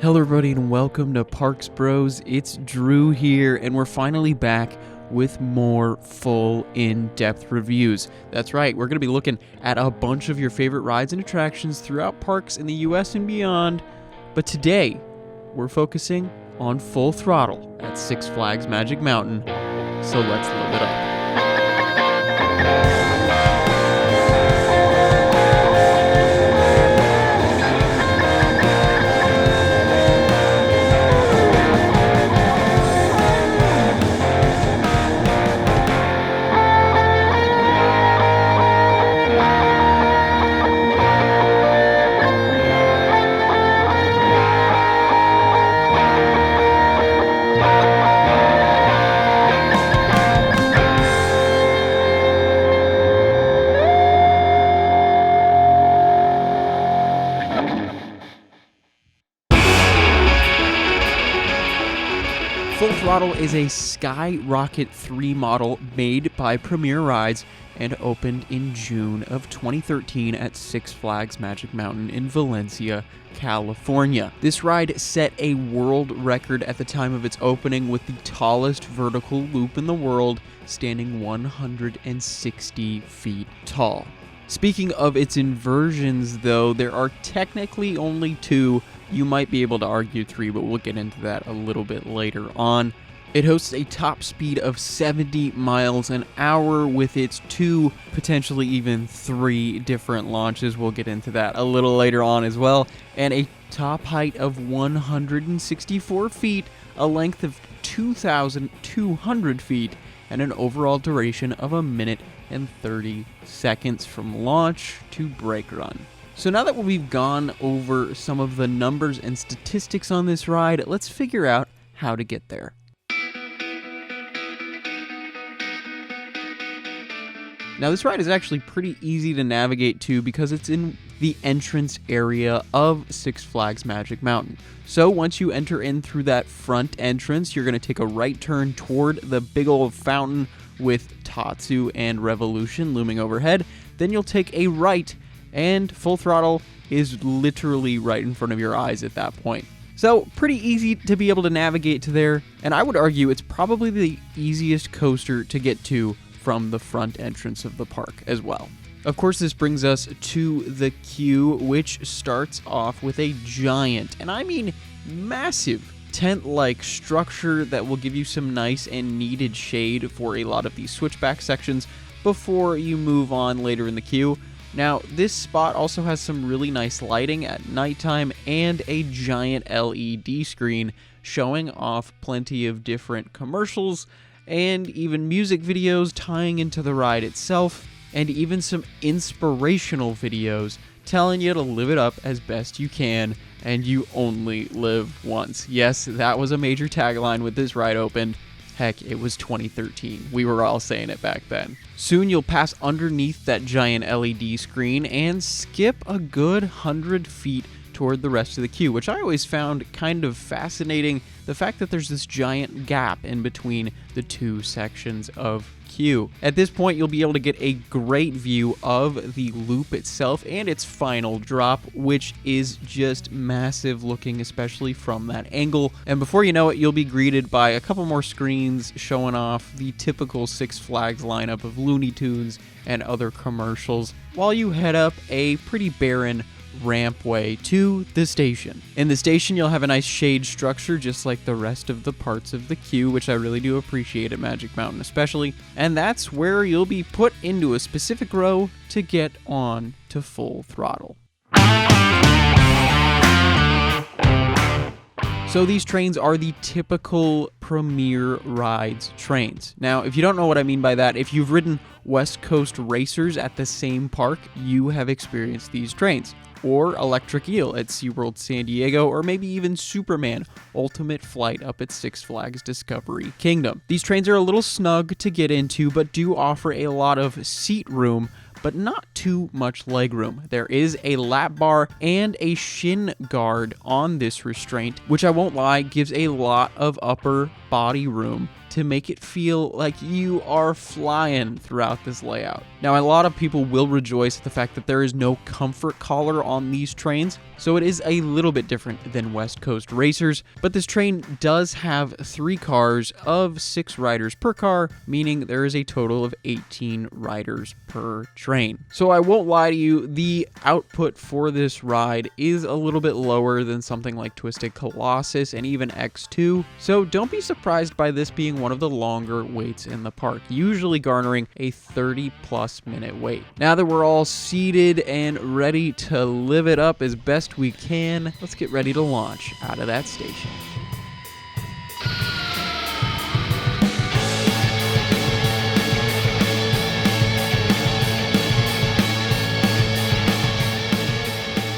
Hello everybody and welcome to Parks Bros. It's Drew here and we're finally back with more full in-depth reviews. That's right, we're going to be looking at a bunch of your favorite rides and attractions throughout parks in the US and beyond. But today, we're focusing on Full Throttle at Six Flags Magic Mountain. So let's load it up. Full Throttle is a Skyrocket 3 model made by Premier Rides and opened in June of 2013 at Six Flags Magic Mountain in Valencia, California. This ride set a world record at the time of its opening with the tallest vertical loop in the world, standing 160 feet tall. Speaking of its inversions, though, there are technically only two. You might be able to argue three, but we'll get into that a little bit later on. It hosts a top speed of 70 miles an hour with its two, potentially even three different launches. We'll get into that a little later on as well. And a top height of 164 feet, a length of 2,200 feet, and an overall duration of 1 minute and 30 seconds from launch to brake run. So now that we've gone over some of the numbers and statistics on this ride, let's figure out how to get there. Now this ride is actually pretty easy to navigate to because it's in the entrance area of Six Flags Magic Mountain. So once you enter in through that front entrance, you're going to take a right turn toward the big old fountain with Tatsu and Revolution looming overhead. Then you'll take a right, and Full Throttle is literally right in front of your eyes at that point. So pretty easy to be able to navigate to there, and I would argue it's probably the easiest coaster to get to from the front entrance of the park as well. Of course, this brings us to the queue, which starts off with a giant, and I mean massive, tent-like structure that will give you some nice and needed shade for a lot of these switchback sections before you move on later in the queue. Now, this spot also has some really nice lighting at nighttime and a giant LED screen showing off plenty of different commercials and even music videos tying into the ride itself, and even some inspirational videos telling you to live it up as best you can, and you only live once. Yes, that was a major tagline when this ride opened. Heck, it was 2013. We were all saying it back then. Soon you'll pass underneath that giant LED screen and skip a good 100 feet toward the rest of the queue, which I always found kind of fascinating, the fact that there's this giant gap in between the two sections of queue. At this point, you'll be able to get a great view of the loop itself and its final drop, which is just massive looking, especially from that angle. And before you know it, you'll be greeted by a couple more screens showing off the typical Six Flags lineup of Looney Tunes and other commercials, while you head up a pretty barren rampway to the station. In the station, you'll have a nice shade structure just like the rest of the parts of the queue, which I really do appreciate at Magic Mountain especially, and that's where you'll be put into a specific row to get on to Full Throttle. So these trains are the typical Premier Rides trains. Now, if you don't know what I mean by that, if you've ridden West Coast Racers at the same park, you have experienced these trains. Or Electric Eel at SeaWorld San Diego, or maybe even Superman Ultimate Flight up at Six Flags Discovery Kingdom. These trains are a little snug to get into, but do offer a lot of seat room, but not too much leg room. There is a lap bar and a shin guard on this restraint, which I won't lie, gives a lot of upper body room to make it feel like you are flying throughout this layout. Now, a lot of people will rejoice at the fact that there is no comfort collar on these trains, so it is a little bit different than West Coast Racers, but this train does have 3 cars of 6 riders per car, meaning there is a total of 18 riders per train. So I won't lie to you, the output for this ride is a little bit lower than something like Twisted Colossus and even X2, so don't be surprised by this being one of the longer waits in the park, usually garnering a 30+ minute wait. Now that we're all seated and ready to live it up as best we can, let's get ready to launch out of that station.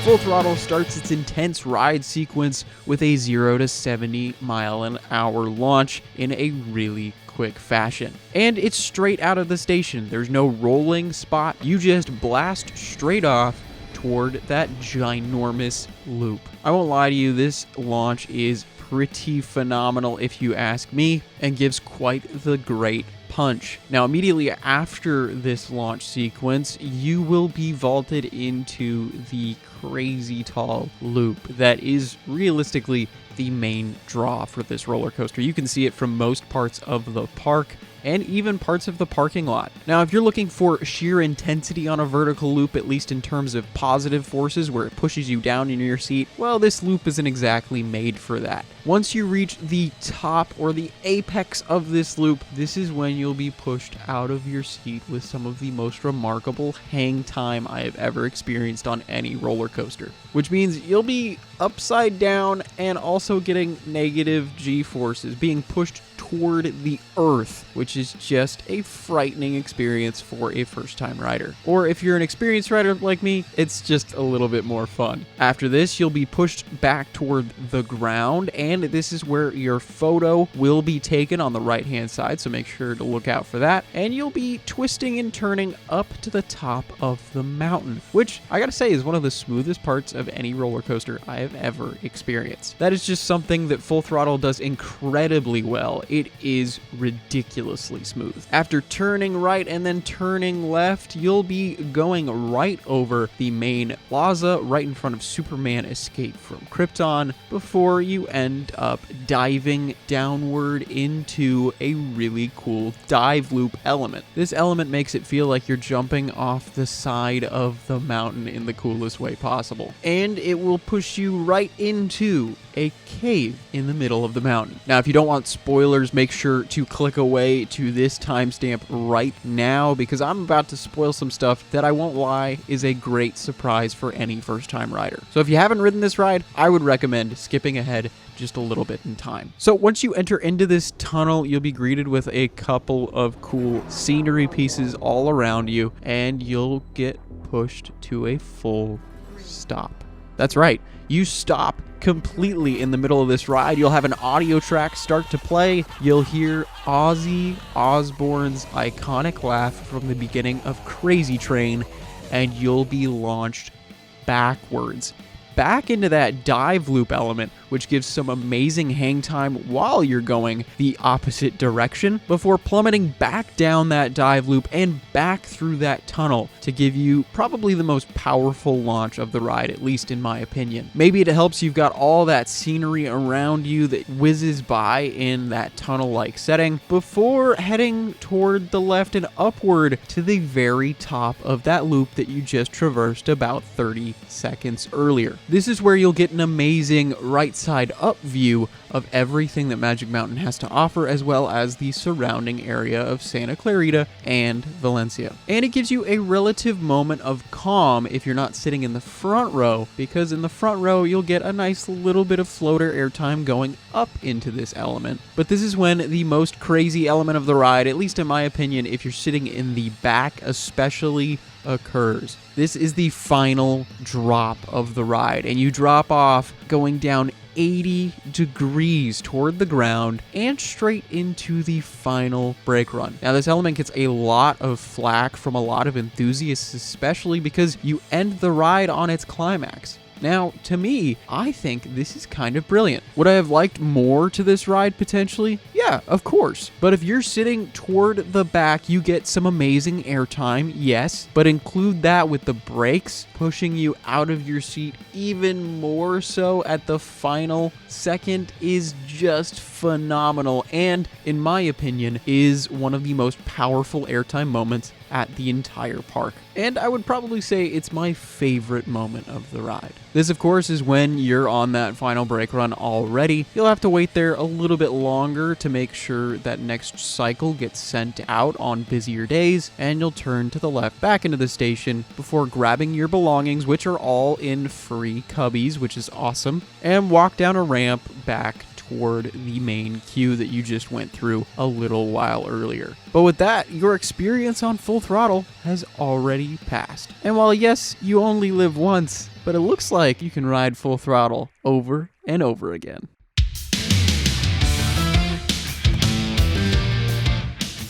Full Throttle starts its intense ride sequence with a 0 to 70 mile an hour launch in a really quick fashion. And it's straight out of the station. There's no rolling spot. You just blast straight off toward that ginormous loop. I won't lie to you, this launch is pretty phenomenal if you ask me, and gives quite the great punch. Now, immediately after this launch sequence, you will be vaulted into the crazy tall loop that is realistically the main draw for this roller coaster. You can see it from most parts of the park and even parts of the parking lot. Now, if you're looking for sheer intensity on a vertical loop, at least in terms of positive forces where it pushes you down in your seat, well, this loop isn't exactly made for that. Once you reach the top or the apex of this loop, this is when you'll be pushed out of your seat with some of the most remarkable hang time I have ever experienced on any roller coaster, which means you'll be upside down and also getting negative G-forces, being pushed toward the earth, which is just a frightening experience for a first-time rider. Or if you're an experienced rider like me, it's just a little bit more fun. After this, you'll be pushed back toward the ground, and this is where your photo will be taken on the right-hand side, so make sure to look out for that. And you'll be twisting and turning up to the top of the mountain, which I gotta say is one of the smoothest parts of any roller coaster I have ever experienced. That is just something that Full Throttle does incredibly well. It is ridiculously smooth. After turning right and then turning left, you'll be going right over the main plaza right in front of Superman Escape from Krypton before you end up diving downward into a really cool dive loop element. This element makes it feel like you're jumping off the side of the mountain in the coolest way possible. And it will push you right into a cave in the middle of the mountain. Now, if you don't want spoilers, make sure to click away to this timestamp right now, because I'm about to spoil some stuff that, I won't lie, is a great surprise for any first-time rider. So if you haven't ridden this ride, I would recommend skipping ahead just a little bit in time. So once you enter into this tunnel, you'll be greeted with a couple of cool scenery pieces all around you, and you'll get pushed to a full stop. That's right, you stop completely in the middle of this ride. You'll have an audio track start to play. You'll hear Ozzy Osbourne's iconic laugh from the beginning of Crazy Train, and you'll be launched backwards back into that dive loop element, which gives some amazing hang time while you're going the opposite direction before plummeting back down that dive loop and back through that tunnel to give you probably the most powerful launch of the ride, at least in my opinion. Maybe it helps you've got all that scenery around you that whizzes by in that tunnel-like setting before heading toward the left and upward to the very top of that loop that you just traversed about 30 seconds earlier. This is where you'll get an amazing right side up view of everything that Magic Mountain has to offer, as well as the surrounding area of Santa Clarita and Valencia. And it gives you a relative moment of calm if you're not sitting in the front row, because in the front row you'll get a nice little bit of floater airtime going up into this element. But this is when the most crazy element of the ride, at least in my opinion, if you're sitting in the back especially, occurs. This is the final drop of the ride, and you drop off going down 80 degrees toward the ground and straight into the final brake run. Now, this element gets a lot of flack from a lot of enthusiasts, especially because you end the ride on its climax. Now, to me, I think this is kind of brilliant. Would I have liked more to this ride potentially? Yeah, of course. But if you're sitting toward the back, you get some amazing airtime, yes, but include that with the brakes pushing you out of your seat even more so at the final second is just phenomenal, and in my opinion is one of the most powerful airtime moments at the entire park. And I would probably say it's my favorite moment of the ride. This, of course, is when you're on that final brake run already. You'll have to wait there a little bit longer to make sure that next cycle gets sent out on busier days, and you'll turn to the left back into the station before grabbing your belongings, which are all in free cubbies, which is awesome, and walk down a ramp back toward the main queue that you just went through a little while earlier. But with that, your experience on Full Throttle has already passed. And while yes, you only live once, but it looks like you can ride Full Throttle over and over again.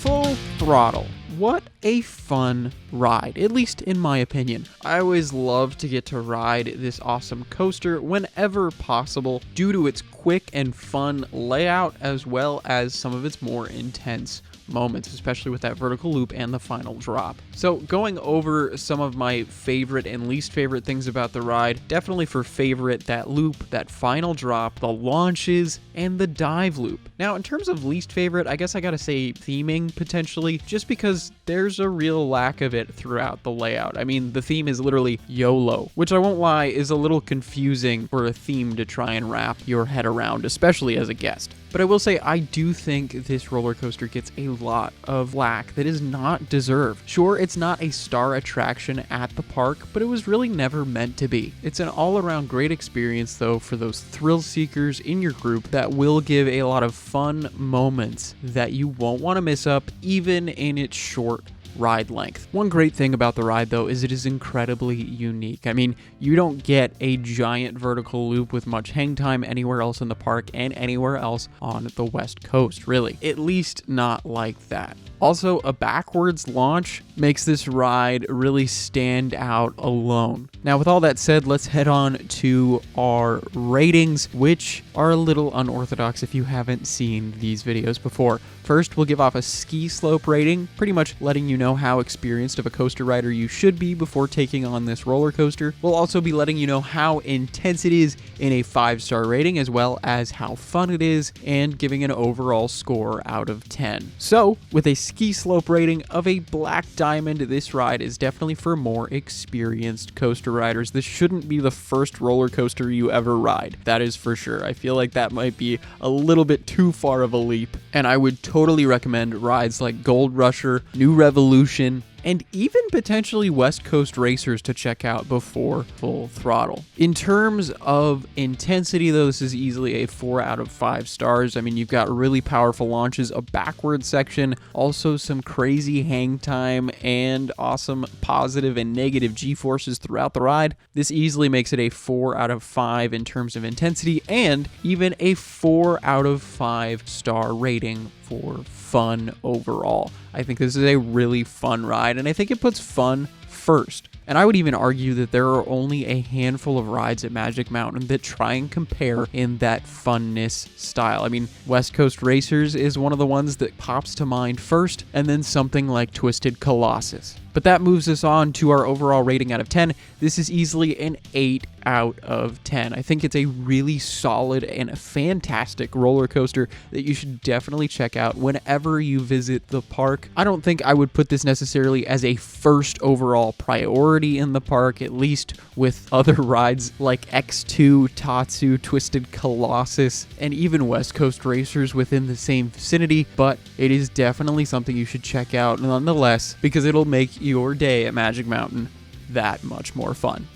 Full Throttle. What a fun ride, at least in my opinion. I always love to get to ride this awesome coaster whenever possible due to its quick and fun layout as well as some of its more intense moments, especially with that vertical loop and the final drop. So going over some of my favorite and least favorite things about the ride, definitely for favorite, that loop, that final drop, the launches, and the dive loop. Now, in terms of least favorite, I guess I gotta say theming potentially, just because there's a real lack of it throughout the layout. I mean, the theme is literally YOLO, which I won't lie is a little confusing for a theme to try and wrap your head around, especially as a guest. But I will say, I do think this roller coaster gets a lot of flack that is not deserved. Sure, it's not a star attraction at the park, but it was really never meant to be. It's an all-around great experience, though, for those thrill seekers in your group that will give a lot of fun moments that you won't want to miss up, even in its short ride length. One great thing about the ride, though, is it is incredibly unique. I mean, you don't get a giant vertical loop with much hang time anywhere else in the park and anywhere else on the West Coast, really. At least not like that. Also, a backwards launch makes this ride really stand out alone. Now, with all that said, let's head on to our ratings, which are a little unorthodox if you haven't seen these videos before. First, we'll give off a ski slope rating, pretty much letting you know how experienced of a coaster rider you should be before taking on this roller coaster. We'll also be letting you know how intense it is in a 5-star rating, as well as how fun it is, and giving an overall score out of 10. So, with a ski slope rating of a black diamond, this ride is definitely for more experienced coaster riders. This shouldn't be the first roller coaster you ever ride, that is for sure. I feel like that might be a little bit too far of a leap, and I would totally recommend rides like Gold Rusher, New Revolution, and even potentially West Coast Racers to check out before Full Throttle. In terms of intensity, though, this is easily a 4 out of 5 stars. I mean, you've got really powerful launches, a backward section, also some crazy hang time, and awesome positive and negative G-forces throughout the ride. This easily makes it a 4 out of 5 in terms of intensity, and even a 4 out of 5 star rating for fun overall. I think this is a really fun ride, and I think it puts fun first. And I would even argue that there are only a handful of rides at Magic Mountain that try and compare in that funness style. I mean, West Coast Racers is one of the ones that pops to mind first, and then something like Twisted Colossus. But that moves us on to our overall rating out of 10. This is easily an 8 out of 10. I think it's a really solid and a fantastic roller coaster that you should definitely check out whenever you visit the park. I don't think I would put this necessarily as a first overall priority in the park, at least with other rides like X2, Tatsu, Twisted Colossus, and even West Coast Racers within the same vicinity, but it is definitely something you should check out nonetheless, because it'll make your day at Magic Mountain that much more fun.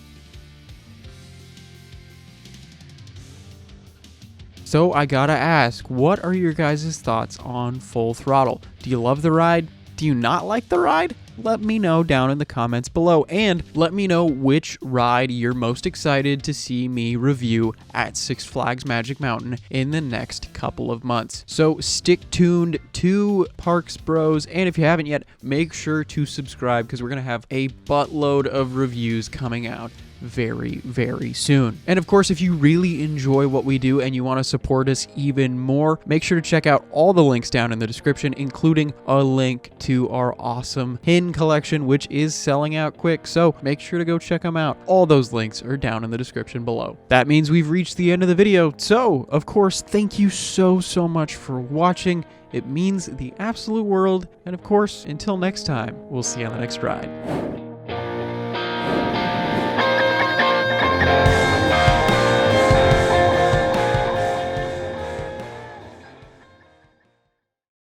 So I gotta ask, what are your guys' thoughts on Full Throttle? Do you love the ride? Do you not like the ride? Let me know down in the comments below, and let me know which ride you're most excited to see me review at Six Flags Magic Mountain in the next couple of months. So stick tuned to Parks Bros, and if you haven't yet, make sure to subscribe, because we're going to have a buttload of reviews coming out very, very soon. And of course, if you really enjoy what we do and you want to support us even more, make sure to check out all the links down in the description, including a link to our awesome pin collection, which is selling out quick. So make sure to go check them out. All those links are down in the description below. That means we've reached the end of the video. So of course, thank you so much for watching. It means the absolute world. And of course, until next time, we'll see you on the next ride.